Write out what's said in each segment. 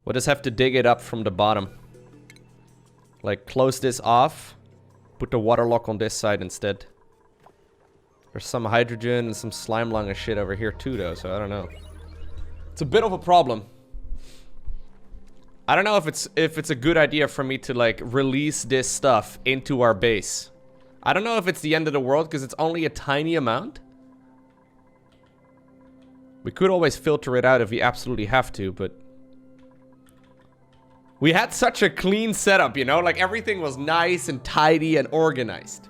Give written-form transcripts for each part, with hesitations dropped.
We'll just have to dig it up from the bottom. Like, close this off. Put the water lock on this side instead. There's some hydrogen and some slime lung and shit over here too, though, so I don't know. It's a bit of a problem. I don't know if it's a good idea for me to, like, release this stuff into our base. I don't know if it's the end of the world, because it's only a tiny amount. We could always filter it out if we absolutely have to, but... We had such a clean setup, you know? Like, everything was nice and tidy and organized.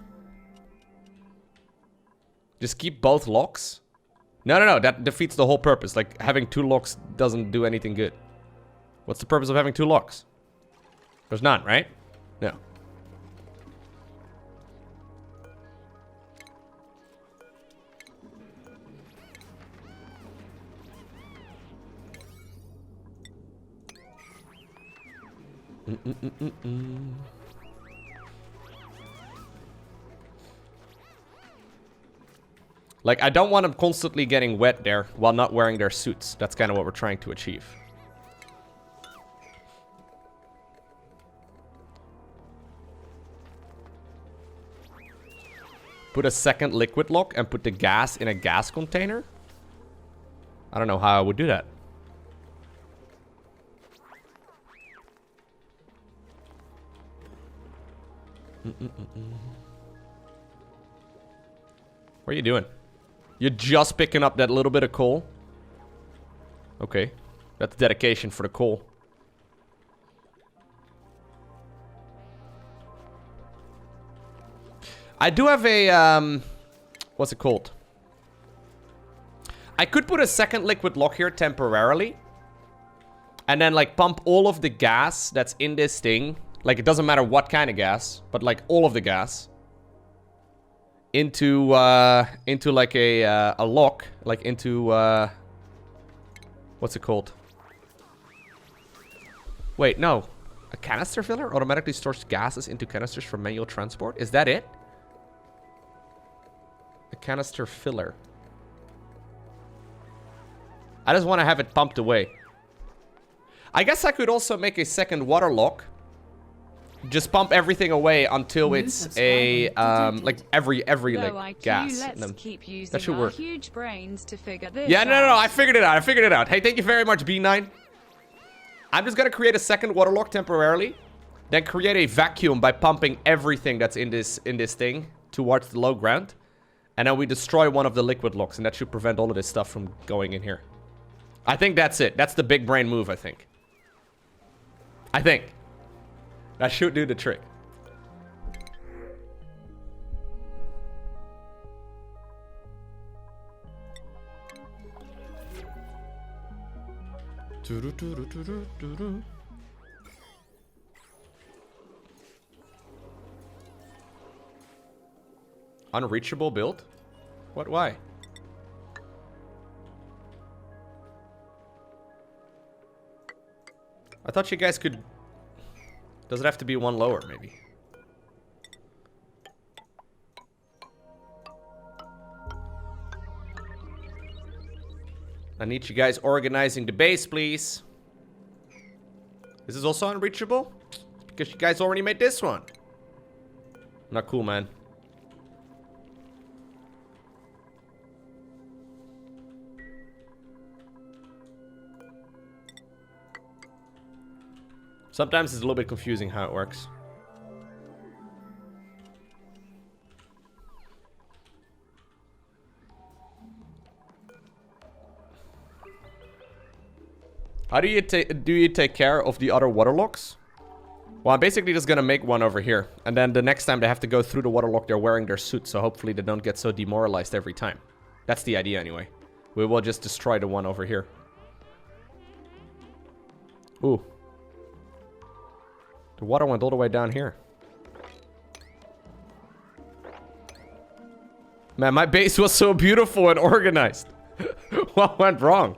Just keep both locks? No, that defeats the whole purpose. Like, having 2 locks doesn't do anything good. What's the purpose of having 2 locks? There's none, right? No. Like, I don't want them constantly getting wet there while not wearing their suits. That's kind of what we're trying to achieve. Put a second liquid lock and put the gas in a gas container? I don't know how I would do that. What are you doing? You're just picking up that little bit of coal? Okay. That's dedication for the coal. I do have a, what's it called? I could put a second liquid lock here temporarily. And then, like, pump all of the gas that's in this thing. Like, it doesn't matter what kind of gas, but, like, all of the gas. Into like a lock. Like, into, what's it called? Wait, no. A canister filler automatically stores gases into canisters for manual transport? Is that it? A canister filler. I just want to have it pumped away. I guess I could also make a second water lock. Just pump everything away until it's a like every like gas. That should work. Huge brains to figure this yeah, no, I figured it out. Hey, thank you very much, B9. I'm just gonna create a second water lock temporarily, then create a vacuum by pumping everything that's in this thing towards the low ground, and then we destroy one of the liquid locks, and that should prevent all of this stuff from going in here. I think that's it. That's the big brain move, I think. That should do the trick. Unreachable build? What? Why? I thought you guys could... Does it have to be one lower, maybe? I need you guys organizing the base, please. This is also unreachable? Because you guys already made this one. Not cool, man. Sometimes it's a little bit confusing how it works. How do you take care of the other water locks? Well, I'm basically just gonna make one over here. And then the next time they have to go through the water lock, they're wearing their suit. So hopefully they don't get so demoralized every time. That's the idea anyway. We will just destroy the one over here. Ooh. The water went all the way down here. Man, my base was so beautiful and organized. What went wrong?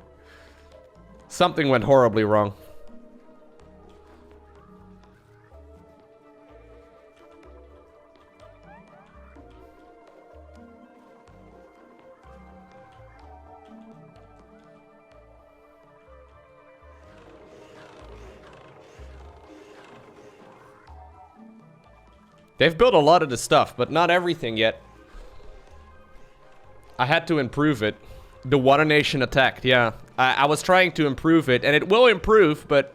Something went horribly wrong. They've built a lot of the stuff, but not everything yet. I had to improve it. The Water Nation attacked, yeah. I was trying to improve it, and it will improve, but...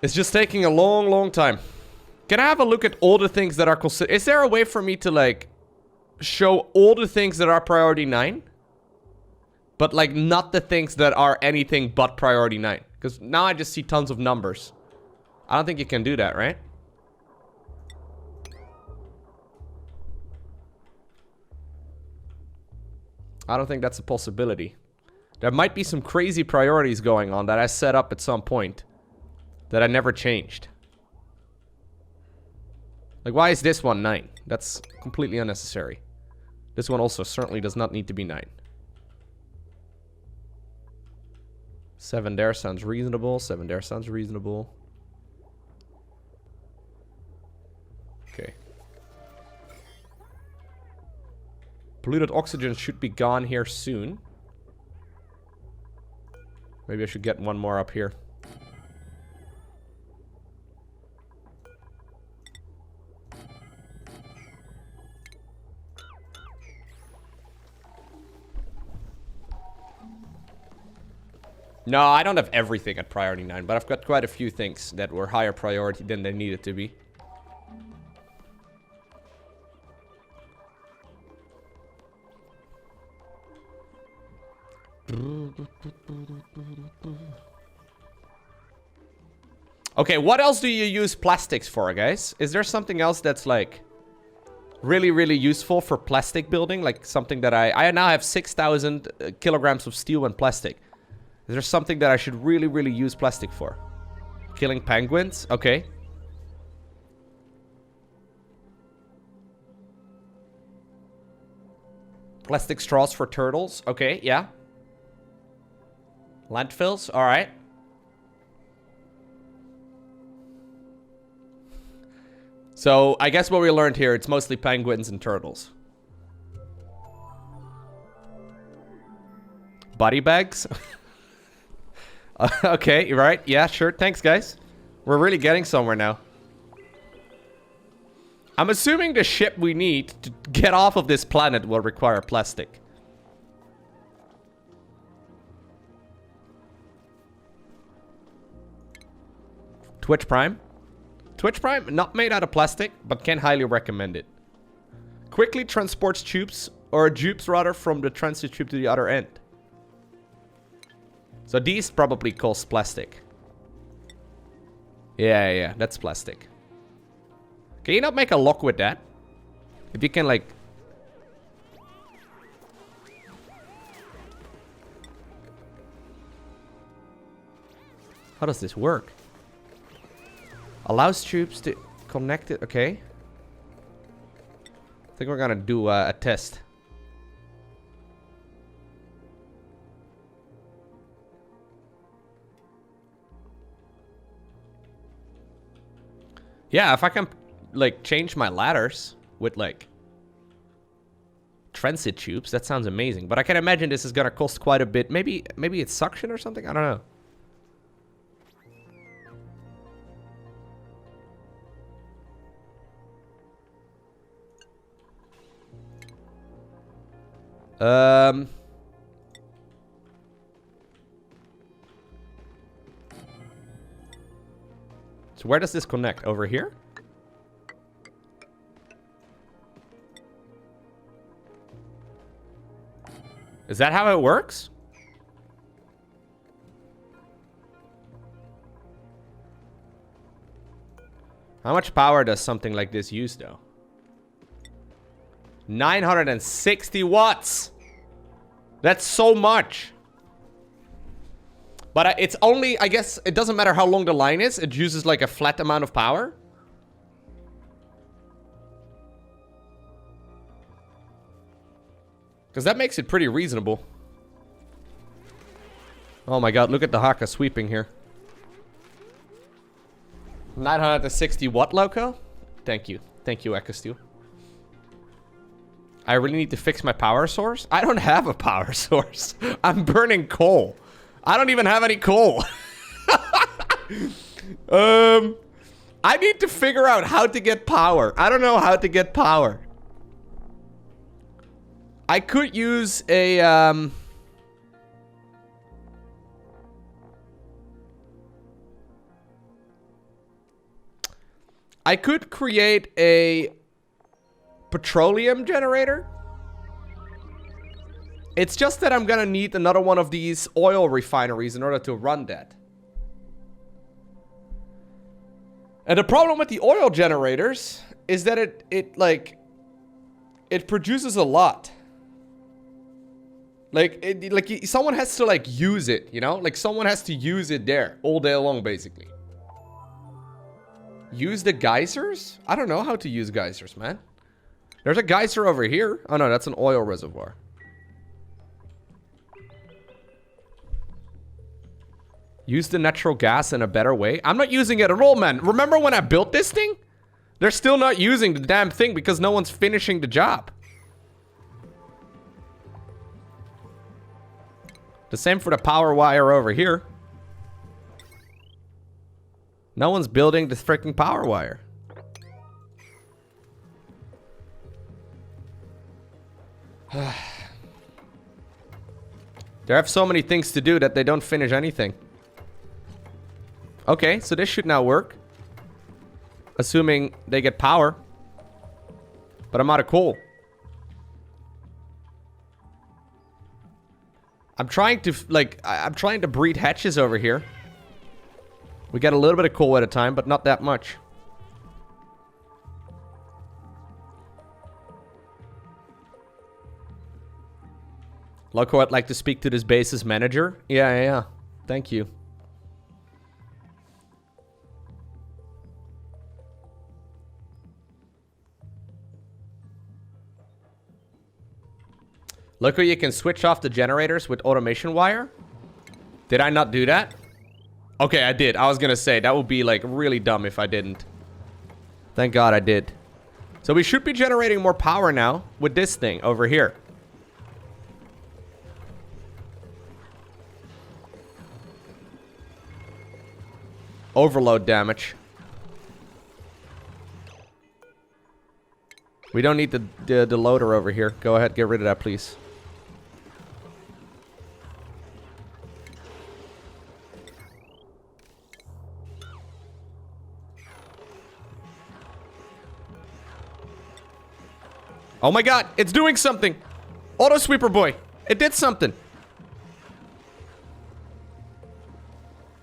it's just taking a long, long time. Can I have a look at all the things that are considered... is there a way for me to, like, show all the things that are priority 9? But, like, not the things that are anything but priority 9. Because now I just see tons of numbers. I don't think you can do that, right? I don't think that's a possibility. There might be some crazy priorities going on that I set up at some point that I never changed. Like, why is this one 9? That's completely unnecessary. This one also certainly does not need to be 9. 7 there sounds reasonable. 7 there sounds reasonable. Okay. Polluted oxygen should be gone here soon. Maybe I should get one more up here. No, I don't have everything at priority 9, but I've got quite a few things that were higher priority than they needed to be. Okay, what else do you use plastics for, guys? Is there something else that's like really, really useful for plastic building? Like something that I now have 6,000 kilograms of steel and plastic. Is there something that I should really, really use plastic for? Killing penguins? Okay. Plastic straws for turtles? Okay, yeah. Landfills? Alright. So, I guess what we learned here, it's mostly penguins and turtles. Body bags? Okay, right. Yeah, sure. Thanks, guys. We're really getting somewhere now. I'm assuming the ship we need to get off of this planet will require plastic. Twitch Prime? Twitch Prime, not made out of plastic, but can highly recommend it. Quickly transports tubes, or dupes rather, from the transit tube to the other end. So these probably cost plastic. Yeah, that's plastic. Can you not make a lock with that? If you can, like... how does this work? Allows tubes to connect it. Okay. I think we're gonna do a test. Yeah, if I can, like, change my ladders with, like, transit tubes, that sounds amazing. But I can imagine this is gonna cost quite a bit. Maybe it's suction or something? I don't know. So where does this connect? Over here? Is that how it works? How much power does something like this use, though? 960 watts! That's so much! But it's only, I guess, it doesn't matter how long the line is. It uses like a flat amount of power. Because that makes it pretty reasonable. Oh my god, look at the Haka sweeping here. 960 watt, Lowko? Thank you. Thank you, Echostu. I really need to fix my power source? I don't have a power source. I'm burning coal. I don't even have any coal. I need to figure out how to get power. I don't know how to get power. I could use a, I could create a petroleum generator. It's just that I'm gonna need another one of these oil refineries in order to run that. And the problem with the oil generators is that it produces a lot. Like someone has to like use it, you know? Like someone has to use it there all day long, basically. Use the geysers? I don't know how to use geysers, man. There's a geyser over here. Oh no, that's an oil reservoir. Use the natural gas in a better way. I'm not using it at all, man. Remember when I built this thing? They're still not using the damn thing because no one's finishing the job. The same for the power wire over here. No one's building the freaking power wire. They have so many things to do that they don't finish anything. Okay, so this should now work. Assuming they get power. But I'm out of coal. I'm trying to, like, I'm trying to breed hatches over here. We get a little bit of coal at a time, but not that much. Lowko, I'd like to speak to this base's manager. Yeah. Thank you. Lowko, you can switch off the generators with automation wire. Did I not do that? Okay, I did. I was gonna say, that would be like really dumb if I didn't. Thank God I did. So we should be generating more power now with this thing over here. Overload damage. We don't need the loader over here. Go ahead, get rid of that, please. Oh my God, it's doing something. Auto sweeper boy, it did something.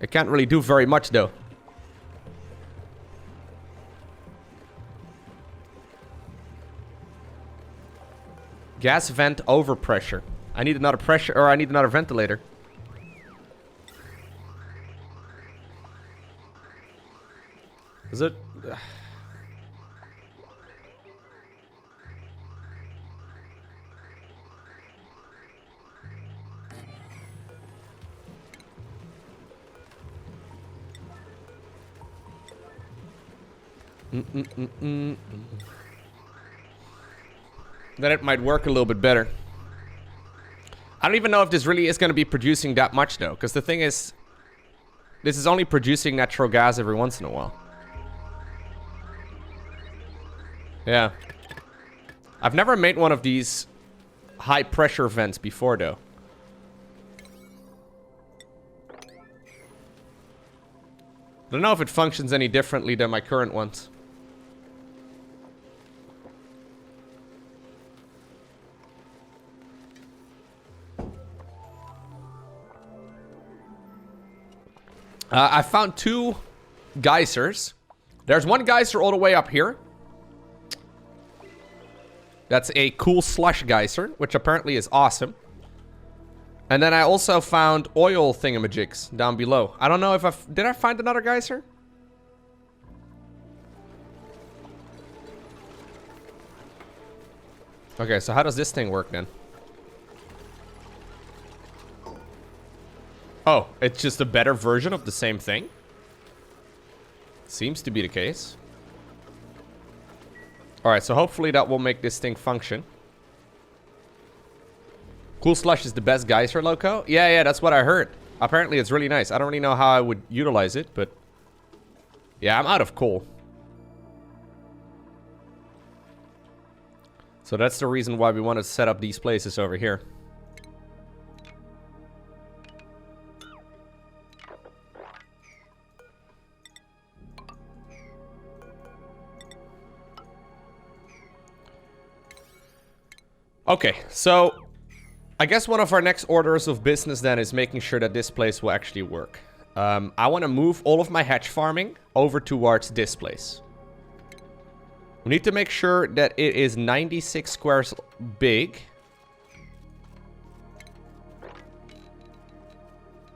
It can't really do very much though. Gas vent overpressure. I need another pressure, or I need another ventilator. Is it? Then it might work a little bit better. I don't even know if this really is going to be producing that much though, because the thing is, this is only producing natural gas every once in a while. Yeah. I've never made one of these high pressure vents before though. I don't know if it functions any differently than my current ones. I found 2 geysers. There's one geyser all the way up here. That's a cool slush geyser, which apparently is awesome. And then I also found oil thingamajigs down below. I don't know if did I find another geyser? Okay, so how does this thing work then? Oh, it's just a better version of the same thing? Seems to be the case. Alright, so hopefully that will make this thing function. Cool Slush is the best geyser, Lowko? Yeah, that's what I heard. Apparently it's really nice. I don't really know how I would utilize it, but... yeah, I'm out of coal. So that's the reason why we want to set up these places over here. Okay, so I guess one of our next orders of business then is making sure that this place will actually work. I want to move all of my hatch farming over towards this place. We need to make sure that it is 96 squares big.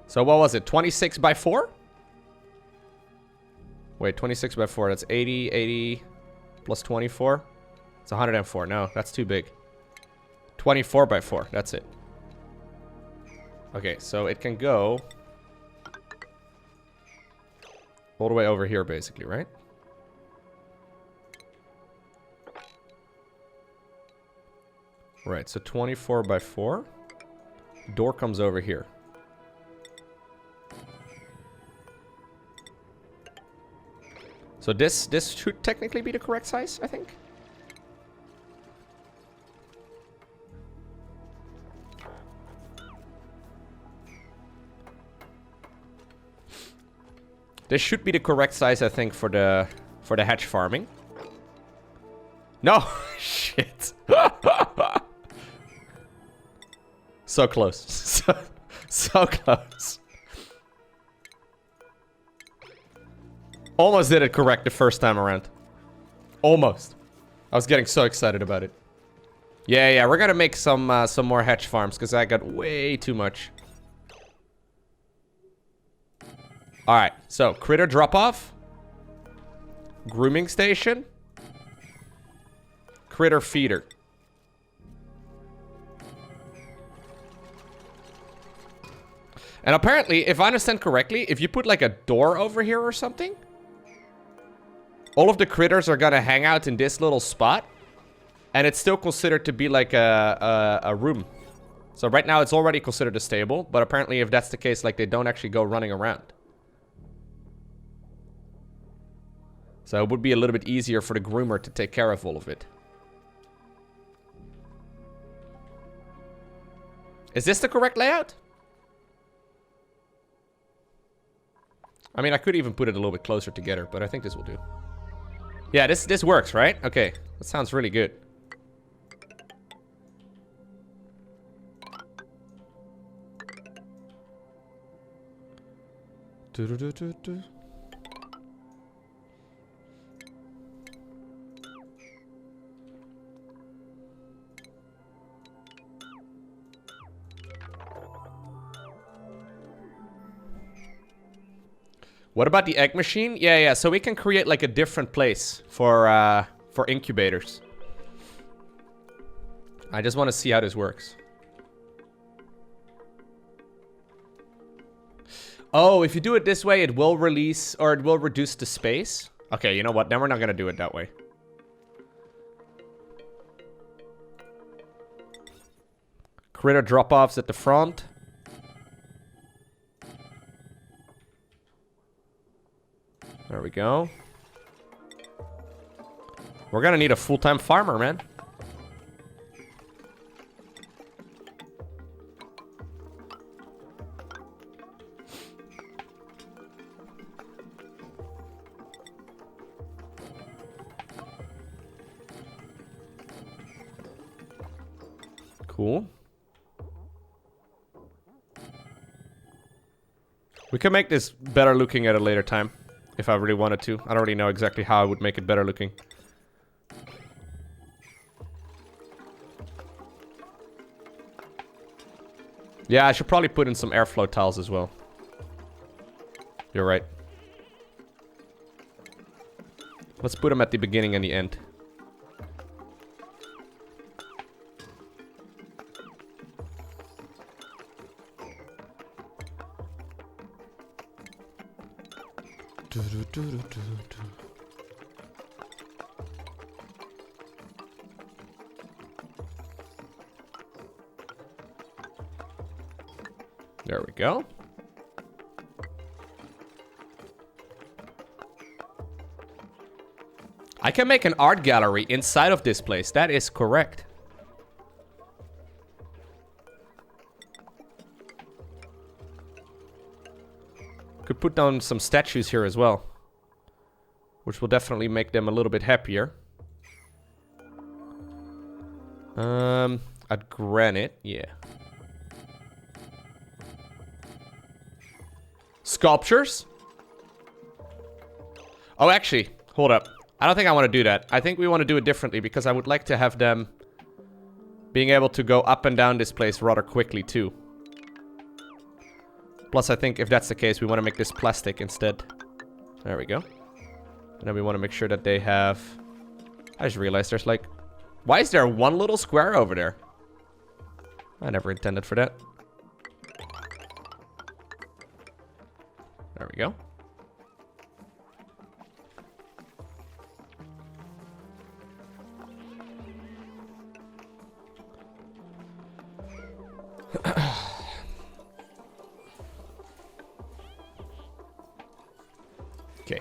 So what was it? 26 by 4? Wait, 26 by 4. That's 80, 80 plus 24. It's 104. No, that's too big. 24 by 4. That's it. Okay, so it can go all the way over here, basically, right? Right, so 24 by 4. Door comes over here. So this should technically be the correct size, I think. This should be the correct size, I think, for the hatch farming. No! Shit. So close. So close. Almost did it correct the first time around. Almost. I was getting so excited about it. Yeah, we're gonna make some more hatch farms, because I got way too much. Alright, so critter drop-off. Grooming station. Critter feeder. And apparently, if I understand correctly, if you put like a door over here or something, all of the critters are gonna hang out in this little spot, and it's still considered to be like a room. So right now it's already considered a stable, but apparently if that's the case, like they don't actually go running around. So it would be a little bit easier for the groomer to take care of all of it. Is this the correct layout? I mean, I could even put it a little bit closer together, but I think this will do. Yeah, this works, right? Okay, that sounds really good. What about the egg machine? Yeah, so we can create like a different place for incubators. I just want to see how this works. Oh, if you do it this way, it will release, or it will reduce the space. Okay, you know what? Then we're not going to do it that way. Critter drop-offs at the front. There we go. We're gonna need a full-time farmer, man. Cool. We can make this better looking at a later time. If I really wanted to. I don't really know exactly how I would make it better looking. Yeah, I should probably put in some airflow tiles as well. You're right. Let's put them at the beginning and the end. There we go. I can make an art gallery inside of this place. That is correct. Could put down some statues here as well, which will definitely make them a little bit happier. At granite, yeah. Sculptures? Oh, actually, hold up. I don't think I want to do that. I think we want to do it differently because I would like to have them being able to go up and down this place rather quickly too. Plus, I think if that's the case, we want to make this plastic instead. There we go. And then we want to make sure that they have... I just realized there's like... Why is there one little square over there? I never intended for that. There we go. Okay.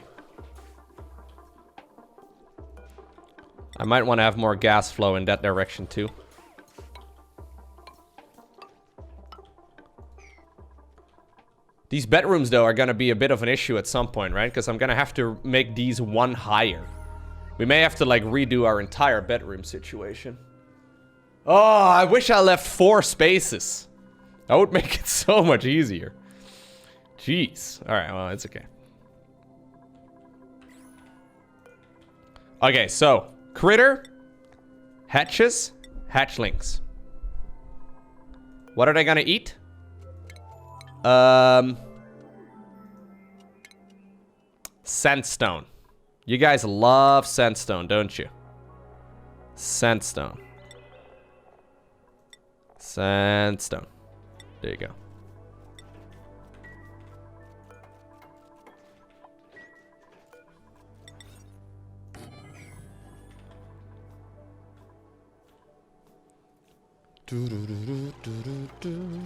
I might want to have more gas flow in that direction too. These bedrooms, though, are going to be a bit of an issue at some point, right? Because I'm going to have to make these one higher. We may have to, like, redo our entire bedroom situation. Oh, I wish I left 4 spaces. That would make it so much easier. Jeez. Alright, well, it's okay. Okay, so, critter, hatches, hatchlings. What are they going to eat? Sandstone. You guys love sandstone, don't you? Sandstone. Sandstone. There you go. Do do do do do do do.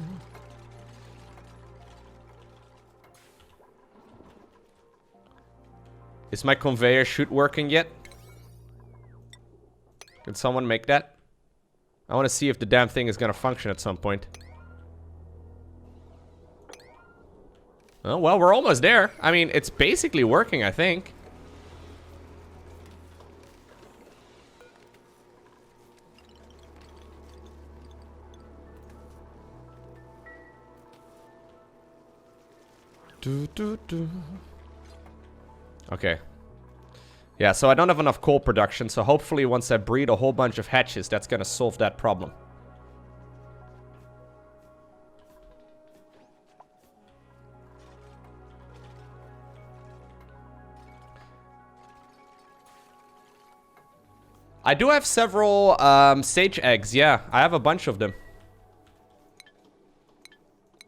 Is my conveyor chute working yet? Can someone make that? I want to see if the damn thing is going to function at some point. Oh, well, we're almost there. I mean, it's basically working, I think. Do, do, do. Okay. Yeah, so I don't have enough coal production, so hopefully once I breed a whole bunch of hatches, that's gonna solve that problem. I do have several sage eggs, yeah. I have a bunch of them.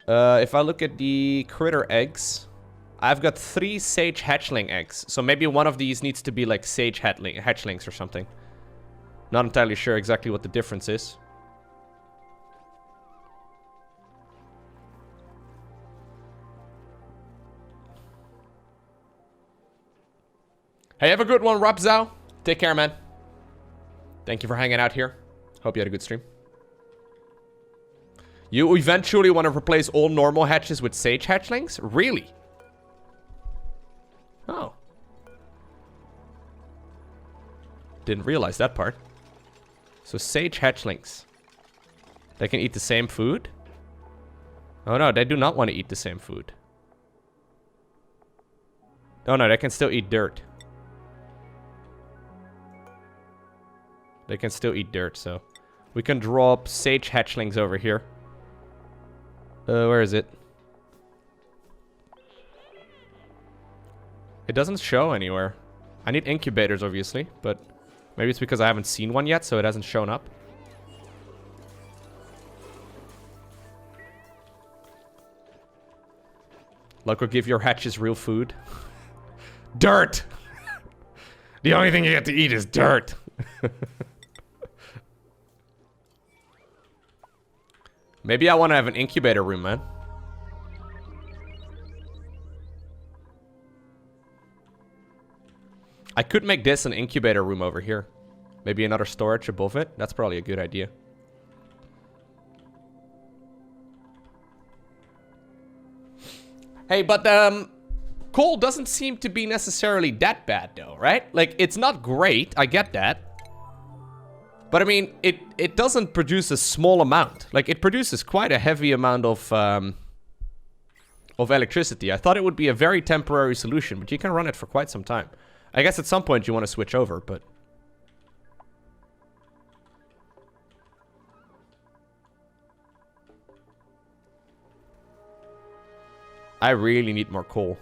If I look at the critter eggs... I've got 3 sage hatchling eggs. So maybe one of these needs to be like sage hatchlings or something. Not entirely sure exactly what the difference is. Hey, have a good one, Rapzao. Take care, man. Thank you for hanging out here. Hope you had a good stream. You eventually want to replace all normal hatches with sage hatchlings? Really? Oh. Didn't realize that part. So sage hatchlings. They can eat the same food? Oh no, they do not want to eat the same food. Oh no, they can still eat dirt. They can still eat dirt, so... We can drop sage hatchlings over here. Where is it? It doesn't show anywhere. I need incubators, obviously, but maybe it's because I haven't seen one yet, so it hasn't shown up. Lowko, give your hatches real food. Dirt! The only thing you get to eat is dirt. Maybe I want to have an incubator room, man. I could make this an incubator room over here. Maybe another storage above it. That's probably a good idea. Hey, but Coal doesn't seem to be necessarily that bad though, right? Like, it's not great, I get that. But I mean, it doesn't produce a small amount. Like, it produces quite a heavy amount of electricity. I thought it would be a very temporary solution, but you can run it for quite some time. I guess at some point you want to switch over, but... I really need more coal.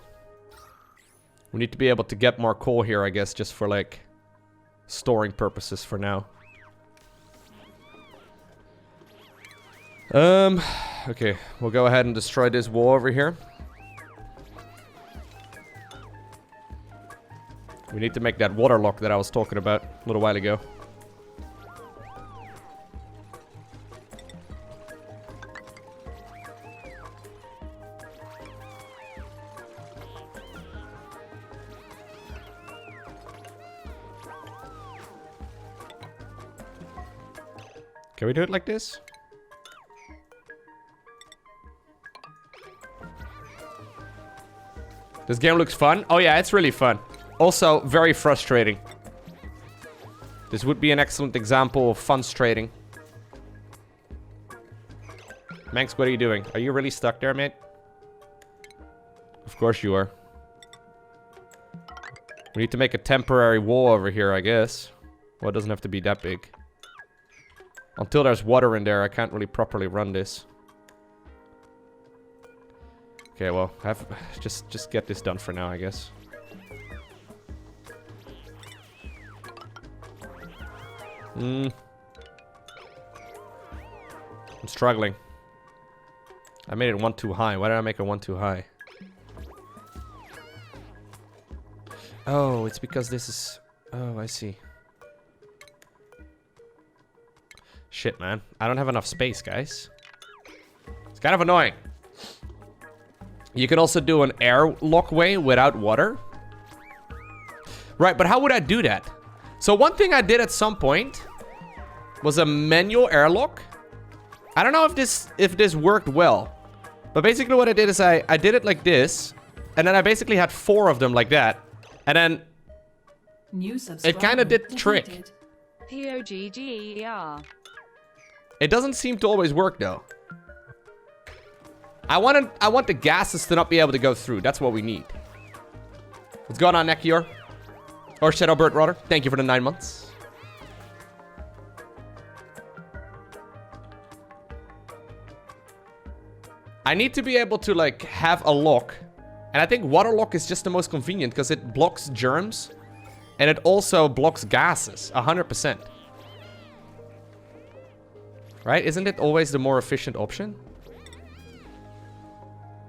We need to be able to get more coal here, I guess, just for, like, storing purposes for now. Okay, we'll go ahead and destroy this wall over here. We need to make that water lock that I was talking about a little while ago. Can we do it like this? This game looks fun. Oh yeah, it's really fun. Also, very frustrating. This would be an excellent example of funstrating. Manx, what are you doing? Are you really stuck there, mate? Of course you are. We need to make a temporary wall over here, I guess. Well, it doesn't have to be that big. Until there's water in there, I can't really properly run this. Okay, well, just get this done for now, I guess. I'm struggling. I made it one too high. Why did I make it one too high? Oh, it's because this is... Oh, I see. Shit, man. I don't have enough space, guys. It's kind of annoying. You can also do an airlock way without water. Right, but how would I do that? So one thing I did at some point was a manual airlock. I don't know if this worked well. But basically what I did is I did it like this. And then I basically had 4 of them like that. And then it kind of did the trick. POGGER. It doesn't seem to always work though. I want the gases to not be able to go through. That's what we need. What's going on, Nekior? Or Shadowbird, rather. Thank you for the 9 months. I need to be able to, like, have a lock. And I think water lock is just the most convenient because it blocks germs. And it also blocks gases. 100%. Right? Isn't it always the more efficient option?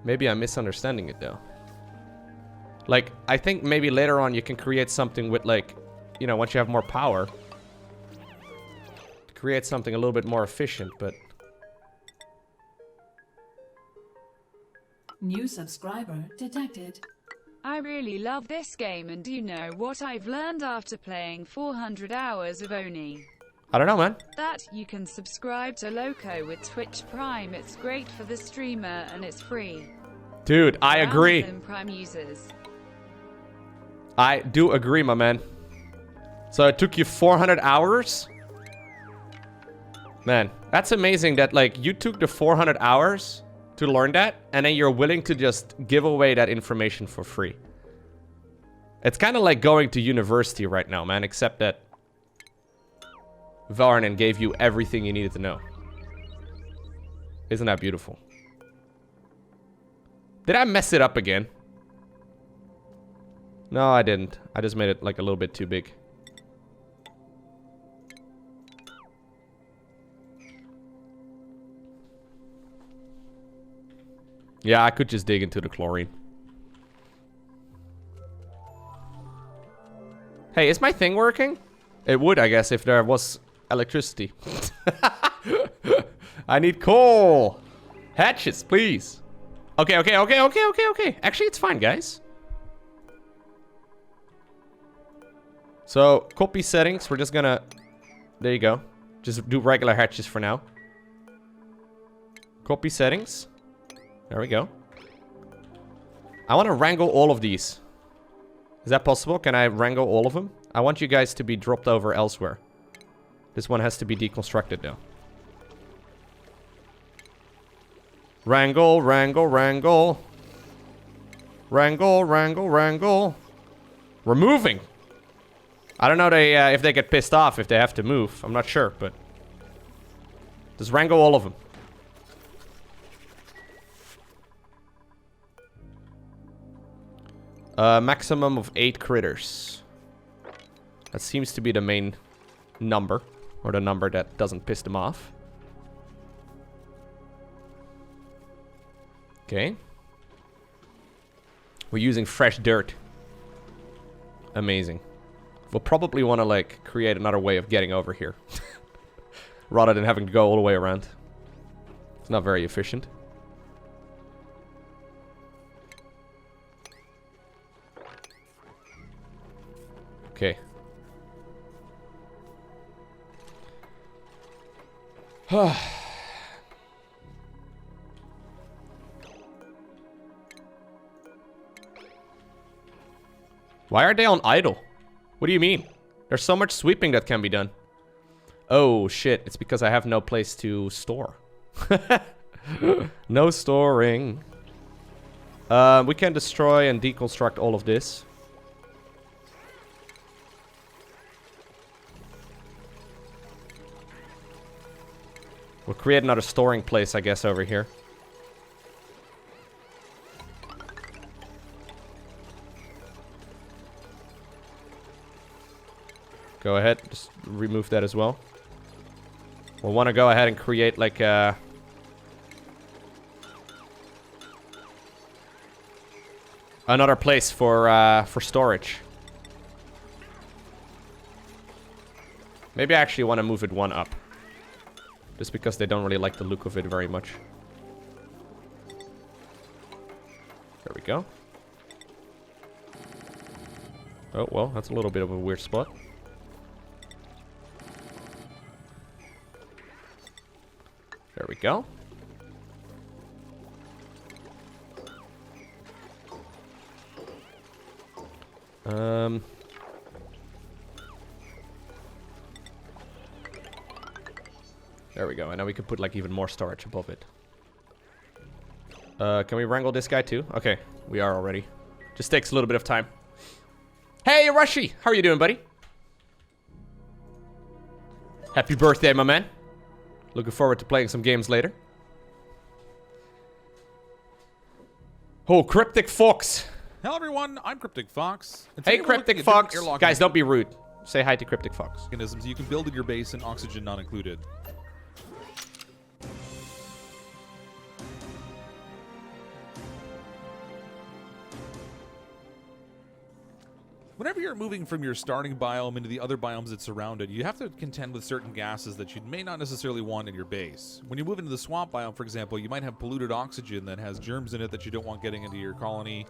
Maybe I'm misunderstanding it though. Like, I think maybe later on you can create something with, like, you know, once you have more power. Create something a little bit more efficient, but... New subscriber detected. I really love this game, and do you know what I've learned after playing 400 hours of Oni? I don't know, man. That you can subscribe to Lowko with Twitch Prime. It's great for the streamer and it's free. Dude, I agree. Amazon Prime users. I do agree, my man. So it took you 400 hours? Man, that's amazing that, like, you took the 400 hours to learn that, and then you're willing to just give away that information for free. It's kind of like going to university right now, man, except that Varnan gave you everything you needed to know. Isn't that beautiful? Did I mess it up again? No, I didn't. I just made it like a little bit too big. Yeah, I could just dig into the chlorine. Hey, is my thing working? It would, I guess, if there was electricity. I need coal. Hatches, please. Okay. Actually, it's fine, guys. So, copy settings. We're just gonna... There you go. Just do regular hatches for now. Copy settings. There we go. I want to wrangle all of these. Is that possible? Can I wrangle all of them? I want you guys to be dropped over elsewhere. This one has to be deconstructed now. Wrangle, wrangle, wrangle. Wrangle, wrangle, wrangle. We're moving. I don't know if they get pissed off if they have to move. I'm not sure, but... just wrangle all of them. Maximum of 8 critters. That seems to be the main number. Or the number that doesn't piss them off. Okay. We're using fresh dirt. Amazing. We'll probably want to, like, create another way of getting over here. Rather than having to go all the way around. It's not very efficient. Okay. Why are they on idle? What do you mean? There's so much sweeping that can be done. Oh shit, it's because I have no place to store. No storing. We can destroy and deconstruct all of this. We'll create another storing place, I guess, over here. Go ahead, just remove that as well. We'll want to go ahead and create like a... another place for storage. Maybe I actually want to move it one up. Just because they don't really like the look of it very much. There we go. Oh, well, that's a little bit of a weird spot. There we go. There we go. And now we can put like even more storage above it. Can we wrangle this guy too? Okay, we are already. Just takes a little bit of time. Hey, Rushy! How are you doing, buddy? Happy birthday, my man. Looking forward to playing some games later. Oh, Cryptic Fox. Hello, everyone. I'm Cryptic Fox. Hey, Cryptic Fox. Guys, don't be rude. Say hi to Cryptic Fox. Mechanisms you can build in your base and oxygen not included. Whenever you're moving from your starting biome into the other biomes that surround it, you have to contend with certain gases that you may not necessarily want in your base. When you move into the swamp biome, for example, you might have polluted oxygen that has germs in it that you don't want getting into your colony.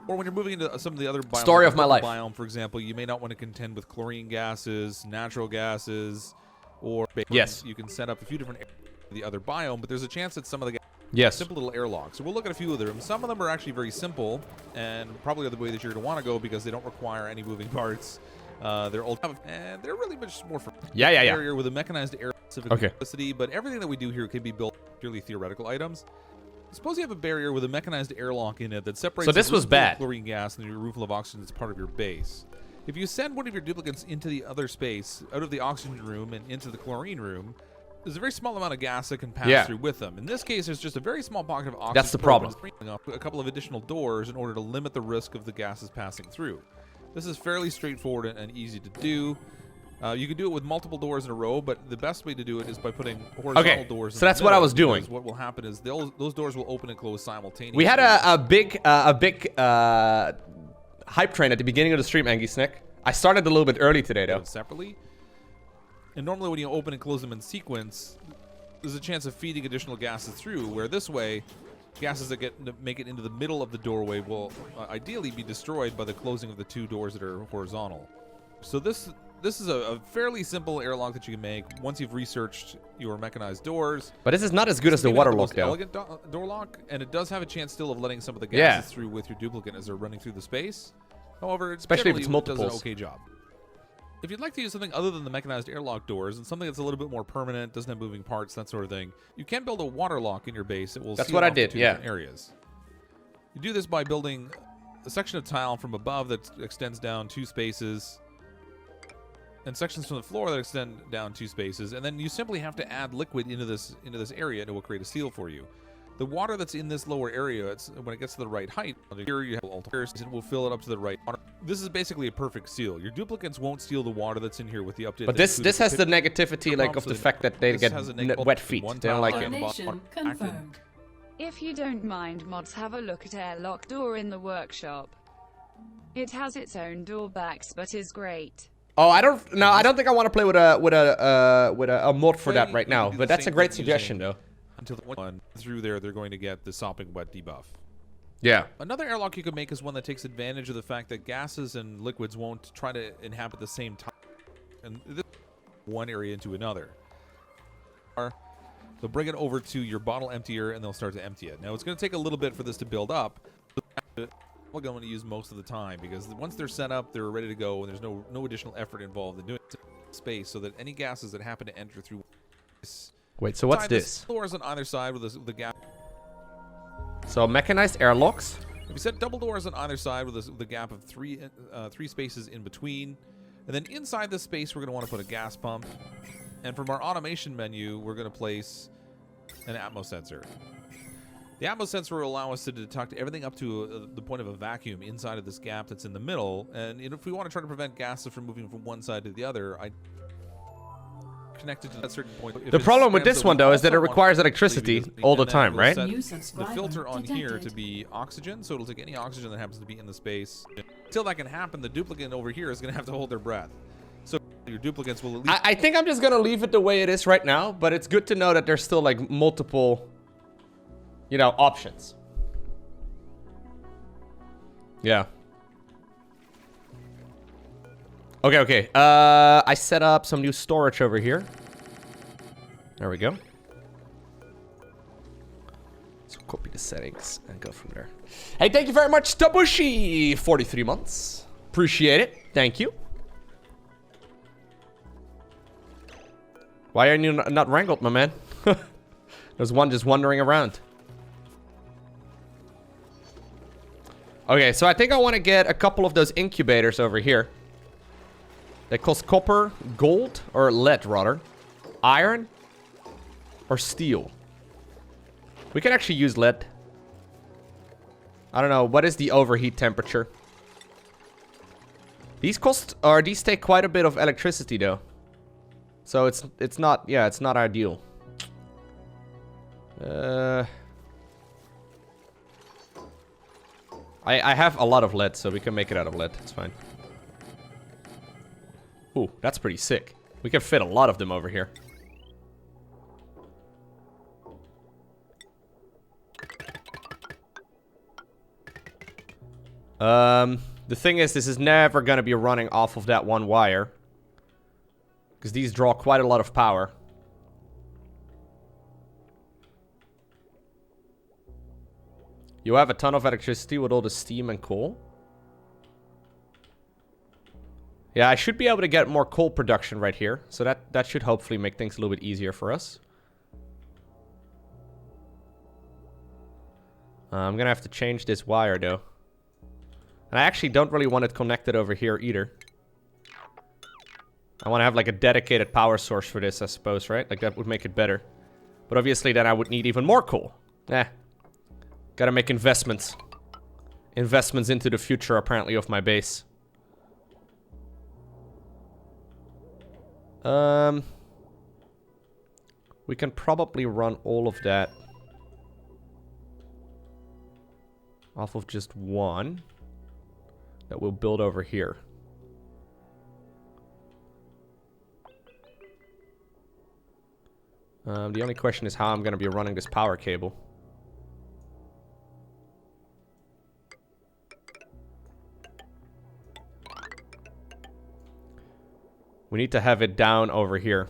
Or when you're moving into some of the other biomes, Story of my life. Biome, for example, you may not want to contend with chlorine gases, natural gases, or yes, you can set up a few different areas for the other biome, but there's a chance that some of the yes, simple little airlocks. So we'll look at a few of them. Some of them are actually very simple, and probably the way that you're going to want to go because they don't require any moving parts. They're old, and they're really much more for barrier with a mechanized air specific electricity. But everything that we do here can be built purely theoretical items. Suppose you have a barrier with a mechanized airlock in it that separates. So this was bad. Chlorine gas and your roomful of oxygen that's part of your base. If you send one of your duplicants into the other space, out of the oxygen room and into the chlorine room, there's a very small amount of gas that can pass through with them. In this case, there's just a very small pocket of oxygen. That's the problem. A couple of additional doors in order to limit the risk of the gases passing through. This is fairly straightforward and easy to do. You can do it with multiple doors in a row, but the best way to do it is by putting horizontal doors in so that's the what I middle, was doing. What will happen is those doors will open and close simultaneously. We had a big hype train at the beginning of the stream, Angie Snick. I started a little bit early today, though. Separately. And normally when you open and close them in sequence, there's a chance of feeding additional gases through, where this way, gases that make it into the middle of the doorway will ideally be destroyed by the closing of the two doors that are horizontal. So this this is a fairly simple airlock that you can make once you've researched your mechanized doors. But this is not as good as the water lock, though. Elegant door lock, and it does have a chance still of letting some of the gases through with your duplicant as they're running through the space. However, especially if it's multiples, does an okay job. If you'd like to use something other than the mechanized airlock doors and something that's a little bit more permanent, doesn't have moving parts, that sort of thing, you can build a water lock in your base that will That's seal what I off did, two yeah. different areas. You do this by building a section of tile from above that extends down 2 spaces, and sections from the floor that extend down 2 spaces, and then you simply have to add liquid into this area, and it will create a seal for you. The water that's in this lower area, when it gets to the right height, here you have altars, it will fill it up to the right water. This is basically a perfect seal. Your duplicants won't steal the water that's in here with the updated. But this has the negativity, like, of the fact that they get wet feet. They don't like it. Donation confirmed. If you don't mind, mods, have a look at Airlock door in the workshop. It has its own door backs, but is great. Oh, I don't think I want to play with a mod for that right now. But that's a great suggestion, though. Until the one through there, they're going to get the sopping wet debuff. Yeah. Another airlock you could make is one that takes advantage of the fact that gases and liquids won't try to inhabit the same time, and this one area into another. They'll bring it over to your bottle emptier, and they'll start to empty it. Now, it's going to take a little bit for this to build up. We're going to use most of the time, because once they're set up, they're ready to go, and there's no additional effort involved in doing it in space, so that any gases that happen to enter through this. Wait, so what's this? Doors on either side with the gap. So mechanized air locks. If you set double doors on either side with the gap of three spaces in between, and then inside this space we're going to want to put a gas pump, and from our automation menu we're going to place an atmos sensor. The atmos sensor will allow us to detect everything up to the point of a vacuum inside of this gap that's in the middle, and if we want to try to prevent gases from moving from one side to the other, connected to that certain point. The problem with this one, though, is that it requires electricity all the time, right? The filter on here to be oxygen, so it'll take any oxygen that happens to be in the space. Until that can happen, the duplicant over here is going to have to hold their breath. So your duplicants will at least... I think I'm just going to leave it the way it is right now, but it's good to know that there's still, like, multiple, you know, options. Yeah. Okay. I set up some new storage over here. There we go. So copy the settings and go from there. Hey, thank you very much, Tabushi. 43 months. Appreciate it. Thank you. Why are you not wrangled, my man? There's one just wandering around. Okay, so I think I want to get a couple of those incubators over here. They cost copper, gold, or lead, rather. Iron, or steel. We can actually use lead. I don't know. What is the overheat temperature? These take quite a bit of electricity, though. So it's not ideal. I have a lot of lead, so we can make it out of lead. It's fine. Ooh, that's pretty sick. We can fit a lot of them over here. The thing is, this is never going to be running off of that one wire. Because these draw quite a lot of power. You have a ton of electricity with all the steam and coal. Yeah, I should be able to get more coal production right here. So that should hopefully make things a little bit easier for us. I'm going to have to change this wire, though. And I actually don't really want it connected over here either. I want to have like a dedicated power source for this, I suppose, right? Like that would make it better. But obviously then I would need even more coal. Gotta make investments. Investments into the future, apparently, of my base. We can probably run all of that off of just one that we'll build over here. The only question is how I'm going to be running this power cable. We need to have it down over here.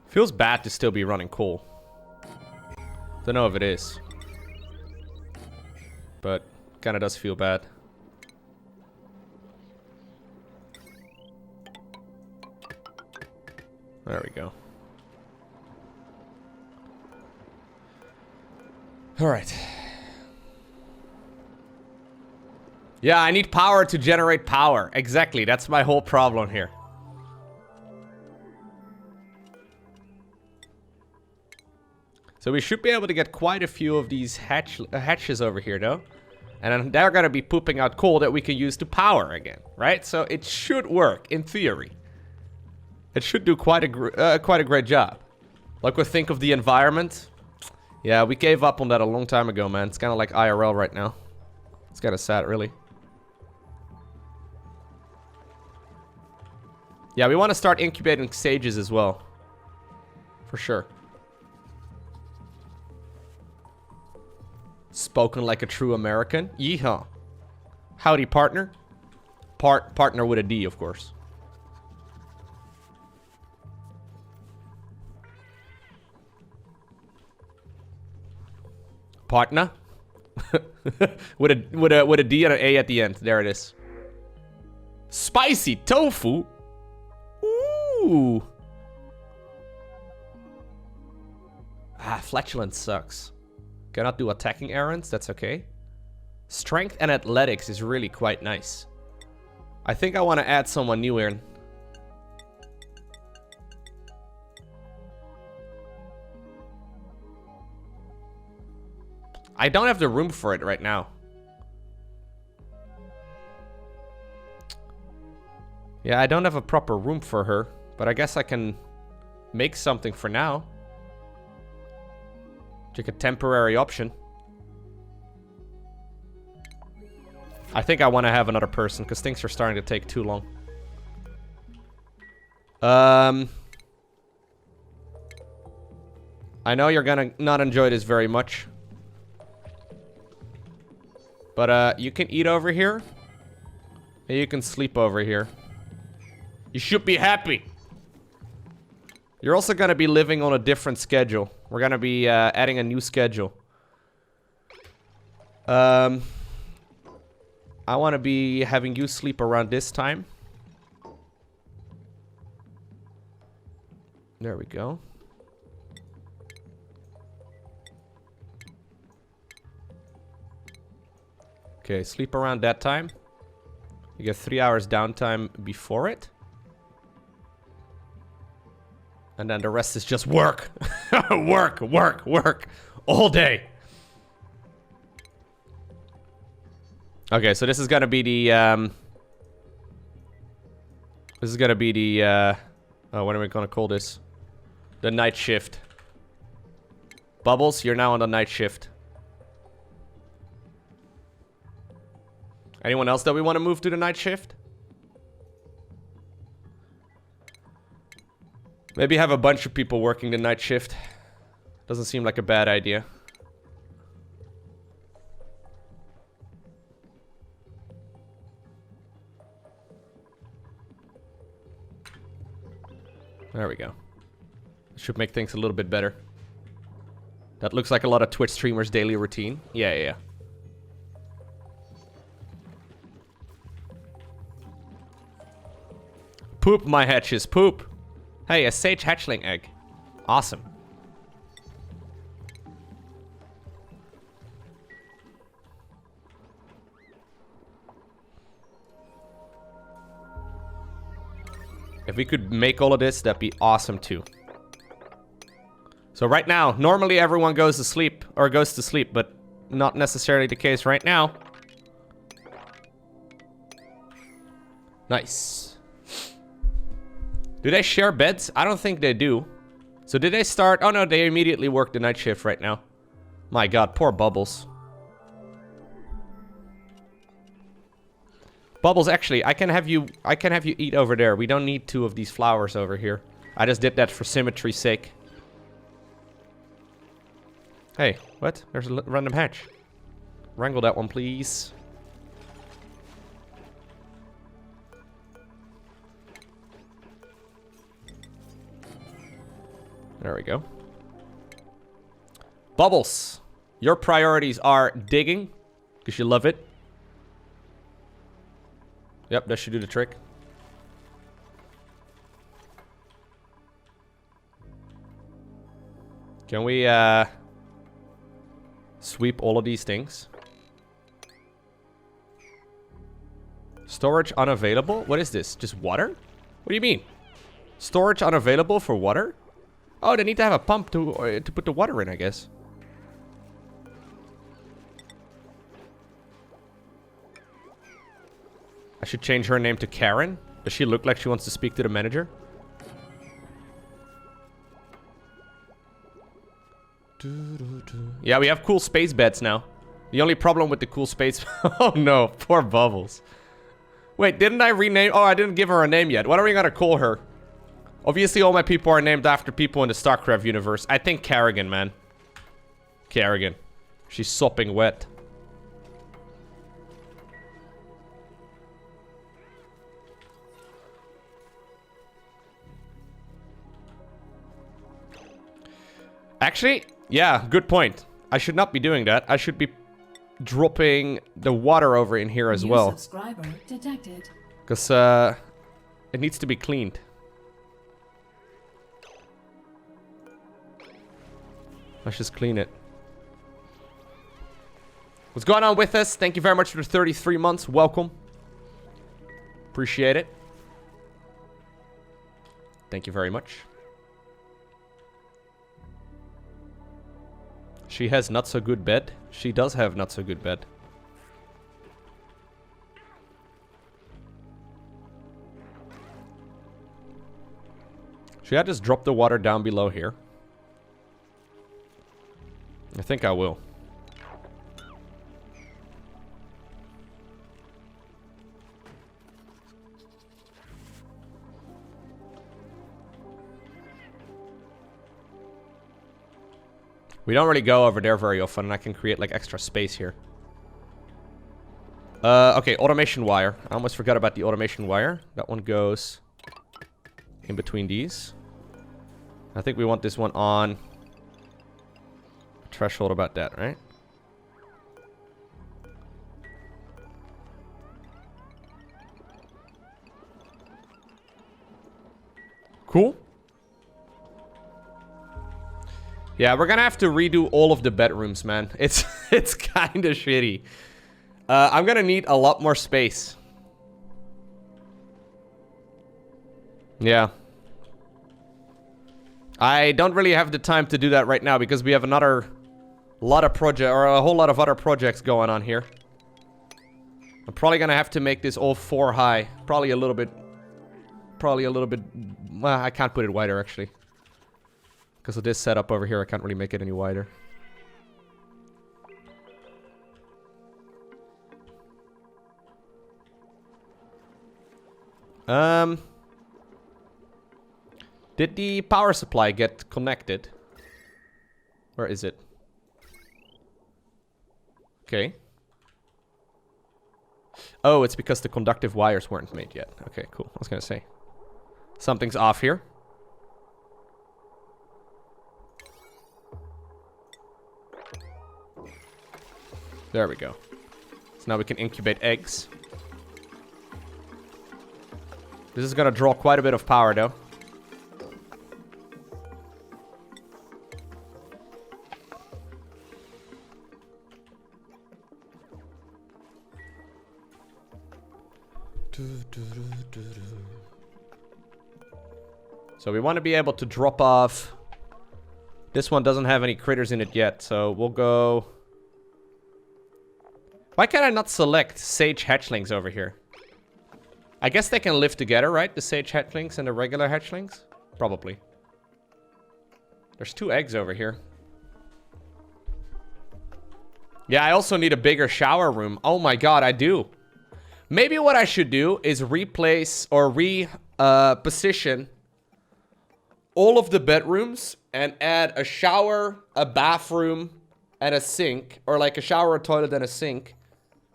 Feels bad to still be running coal. Don't know if it is. But kinda does feel bad. There we go. Alright. Yeah, I need power to generate power. Exactly, that's my whole problem here. So we should be able to get quite a few of these hatches over here, though. And then they're gonna be pooping out coal that we can use to power again, right? So it should work, in theory. It should do quite a great job. Like we think of the environment. Yeah, we gave up on that a long time ago, man. It's kind of like IRL right now. It's kind of sad, really. Yeah, we want to start incubating sages as well. For sure. Spoken like a true American. Yeehaw. Howdy, partner. Partner with a D, of course. Partner. with a D and an A at the end. There it is. Spicy tofu. Ooh. Ah, flatulence sucks. Cannot do attacking errands. That's okay. Strength and athletics is really quite nice. I think I want to add someone new in. I don't have the room for it right now. Yeah, I don't have a proper room for her, but I guess I can make something for now. Like a temporary option. I think I want to have another person because things are starting to take too long. I know you're gonna not enjoy this very much. But you can eat over here. And you can sleep over here. You should be happy. You're also gonna be living on a different schedule. We're gonna be adding a new schedule. I want to be having you sleep around this time. There we go. Okay, sleep around that time. You get 3 hours downtime before it. And then the rest is just work. Work, work, work. All day. Okay, so this is gonna be the, this is gonna be the, oh, what are we gonna call this? The night shift. Bubbles, you're now on the night shift. Anyone else that we want to move to the night shift? Maybe have a bunch of people working the night shift. Doesn't seem like a bad idea. There we go. Should make things a little bit better. That looks like a lot of Twitch streamers' daily routine. Yeah, yeah, yeah. Poop, my hatches, poop. Hey, a sage hatchling egg. Awesome. If we could make all of this, that'd be awesome too. So right now, normally everyone goes to sleep, but not necessarily the case right now. Nice. Do they share beds? I don't think they do. So did they start? Oh no, they immediately work the night shift right now. My god, poor Bubbles. Bubbles, actually, I can have you eat over there. We don't need 2 of these flowers over here. I just did that for symmetry's sake. Hey, what? There's a random hatch. Wrangle that one, please. There we go. Bubbles. Your priorities are digging, because you love it. Yep, that should do the trick. Can we, sweep all of these things? Storage unavailable? What is this? Just water? What do you mean? Storage unavailable for water? Oh, they need to have a pump to put the water in, I guess. I should change her name to Karen. Does she look like she wants to speak to the manager? Yeah, we have cool space beds now. The only problem with the cool space... Oh no, poor Bubbles. Wait, didn't I rename... Oh, I didn't give her a name yet. What are we gonna call her? Obviously, all my people are named after people in the StarCraft universe. I think Kerrigan, man. Kerrigan. She's sopping wet. Actually, yeah, good point. I should not be doing that. I should be dropping the water over in here as well. Subscriber detected. Because it needs to be cleaned. Let's just clean it. What's going on with us? Thank you very much for the 33 months. Welcome. Appreciate it. Thank you very much. She has not so good bed. She does have not so good bed. Should I just drop the water down below here? I think I will. We don't really go over there very often, and I can create like extra space here. Okay, automation wire. I almost forgot about the automation wire. That one goes in between these. I think we want this one on threshold about that, right? Cool. Yeah, we're gonna have to redo all of the bedrooms, man. It's kind of shitty. I'm gonna need a lot more space. Yeah. I don't really have the time to do that right now because we have another lot of project or a whole lot of other projects going on here. I'm probably gonna have to make this all 4 high. Probably a little bit. Well, I can't put it wider actually. Because of this setup over here, I can't really make it any wider. Did the power supply get connected? Where is it? Okay. Oh, it's because the conductive wires weren't made yet. Okay, cool. I was gonna say. Something's off here. There we go. So now we can incubate eggs. This is gonna draw quite a bit of power though. So we want to be able to drop off. This one doesn't have any critters in it yet, so we'll go... Why can I not select sage hatchlings over here? I guess they can live together, right? The sage hatchlings and the regular hatchlings? Probably. There's 2 eggs over here. Yeah, I also need a bigger shower room. Oh my god, I do. Maybe what I should do is replace or position all of the bedrooms and add a shower, a bathroom, and a sink, or like a shower, a toilet, and a sink,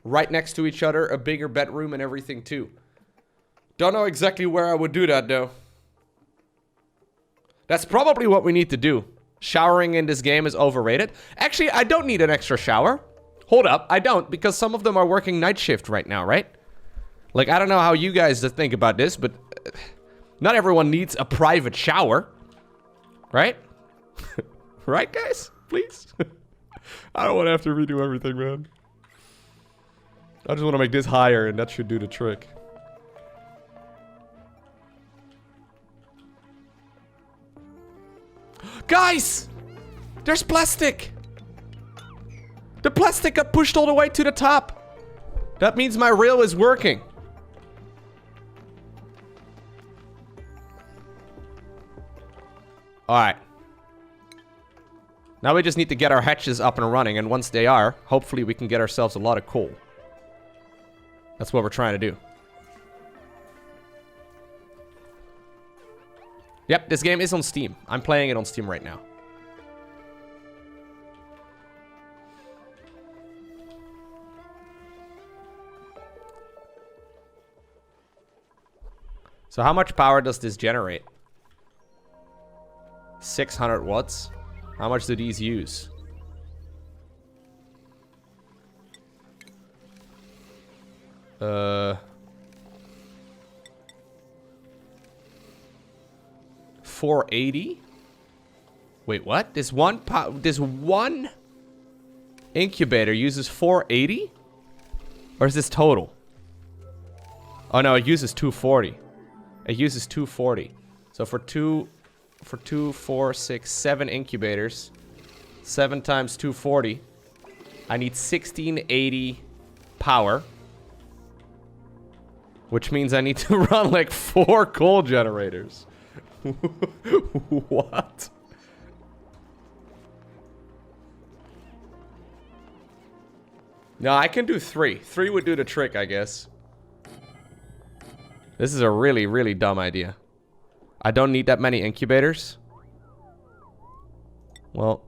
right next to each other, a bigger bedroom and everything too. Don't know exactly where I would do that though. That's probably what we need to do. Showering in this game is overrated. Actually, I don't need an extra shower. Hold up, I don't, because some of them are working night shift right now, right? Like, I don't know how you guys think about this, but not everyone needs a private shower. Right? Right, guys? Please? I don't want to have to redo everything, man. I just want to make this higher, and that should do the trick. Guys! There's plastic! The plastic got pushed all the way to the top. That means my rail is working. Alright. Now we just need to get our hatches up and running, and once they are, hopefully we can get ourselves a lot of coal. That's what we're trying to do. Yep, this game is on Steam. I'm playing it on Steam right now. So how much power does this generate? 600 watts. How much do these use? $480? Wait, what? This one incubator uses 480? Or is this total? Oh no, it uses 240. It uses 240. So for 2, 4, 6, 7 incubators, 7 times 240, I need 1680 power, which means I need to run like 4 coal generators. What? No, I can do 3. 3 would do the trick, I guess. This is a really, really dumb idea. I don't need that many incubators. Well,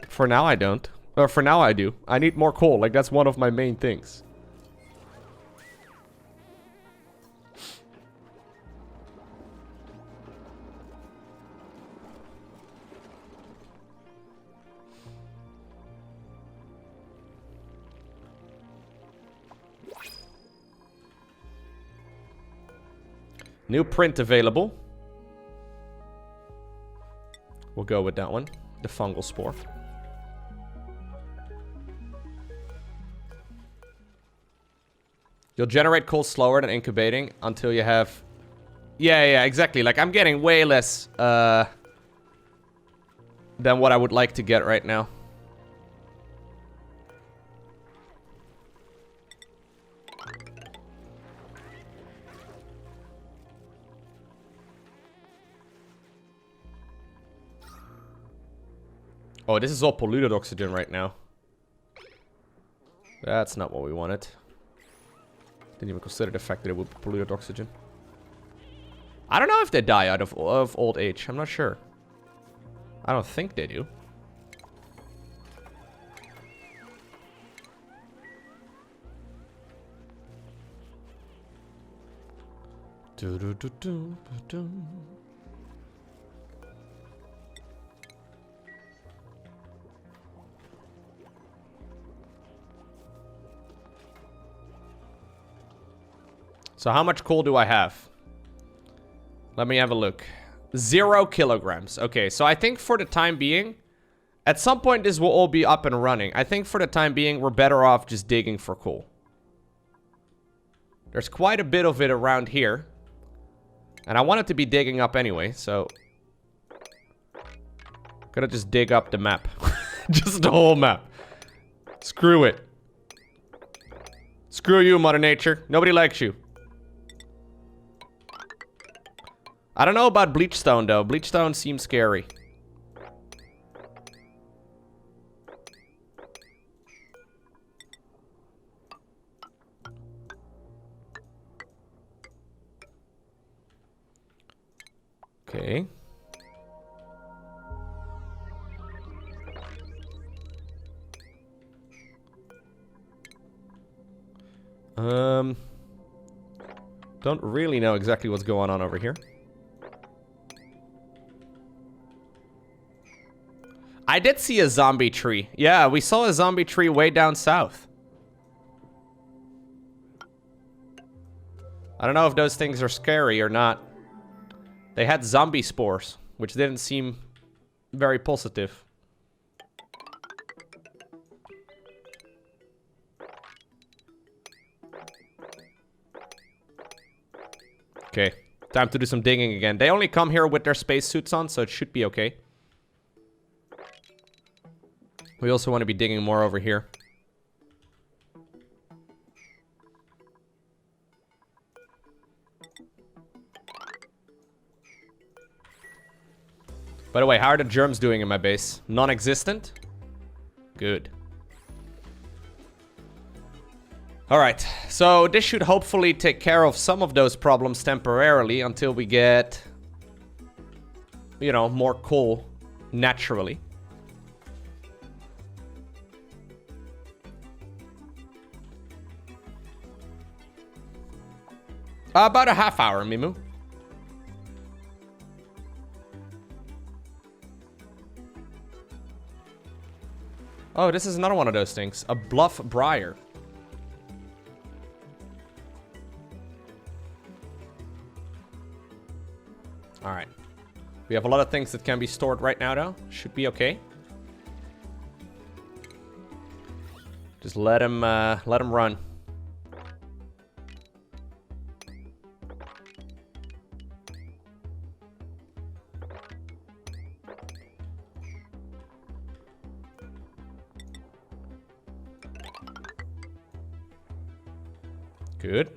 for now I don't. Or for now I do. I need more coal. Like, that's one of my main things. New print available. We'll go with that one. The fungal spore. You'll generate coal slower than incubating until you have... Yeah, exactly. Like, I'm getting way less than what I would like to get right now. Oh, this is all polluted oxygen right now. That's not what we wanted. Didn't even consider the fact that it would be polluted oxygen. I don't know if they die out of old age. I'm not sure. I don't think they do. So how much coal do I have? Let me have a look. 0 kilograms. Okay, so I think for the time being, at some point this will all be up and running. I think for the time being, we're better off just digging for coal. There's quite a bit of it around here. And I want it to be digging up anyway, so... Gonna just dig up the map. Just the whole map. Screw it. Screw you, Mother Nature. Nobody likes you. I don't know about bleachstone though. Bleachstone seems scary. Okay. Don't really know exactly what's going on over here. I did see a zombie tree. Yeah, we saw a zombie tree way down south. I don't know if those things are scary or not. They had zombie spores, which didn't seem very positive. Okay, time to do some digging again. They only come here with their spacesuits on, so it should be okay. We also want to be digging more over here. By the way, how are the germs doing in my base? Non-existent? Good. Alright, so this should hopefully take care of some of those problems temporarily until we get, you know, more coal naturally. About a half hour, Mimu. Oh, this is another one of those things. A bluff briar. Alright. We have a lot of things that can be stored right now, though. Should be okay. Just let him run. Good.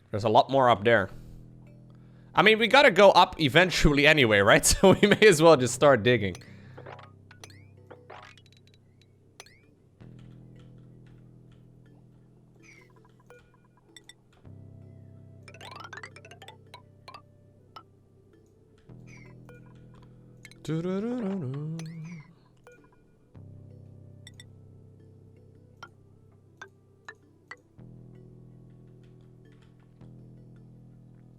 There's a lot more up there. I mean, we gotta go up eventually anyway, right? So we may as well just start digging.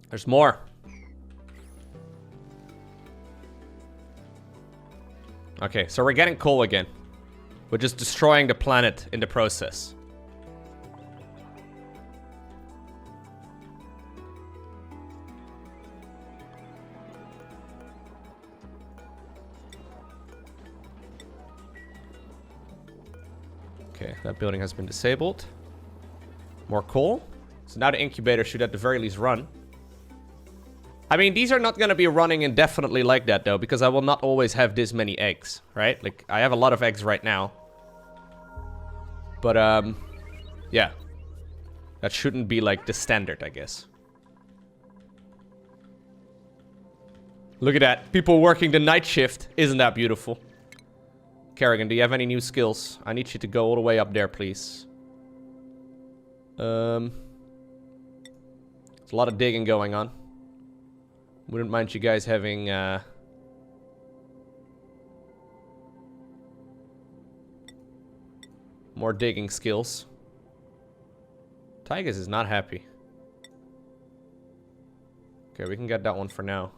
There's more. Okay, so we're getting coal again. We're just destroying the planet in the process. Okay, that building has been disabled. More coal. So now the incubator should at the very least run. I mean, these are not going to be running indefinitely like that, though, because I will not always have this many eggs, right? Like, I have a lot of eggs right now. But, yeah. That shouldn't be, like, the standard, I guess. Look at that. People working the night shift. Isn't that beautiful? Kerrigan, do you have any new skills? I need you to go all the way up there, please. There's a lot of digging going on. Wouldn't mind you guys having, more digging skills. Tigers is not happy. Okay, we can get that one for now.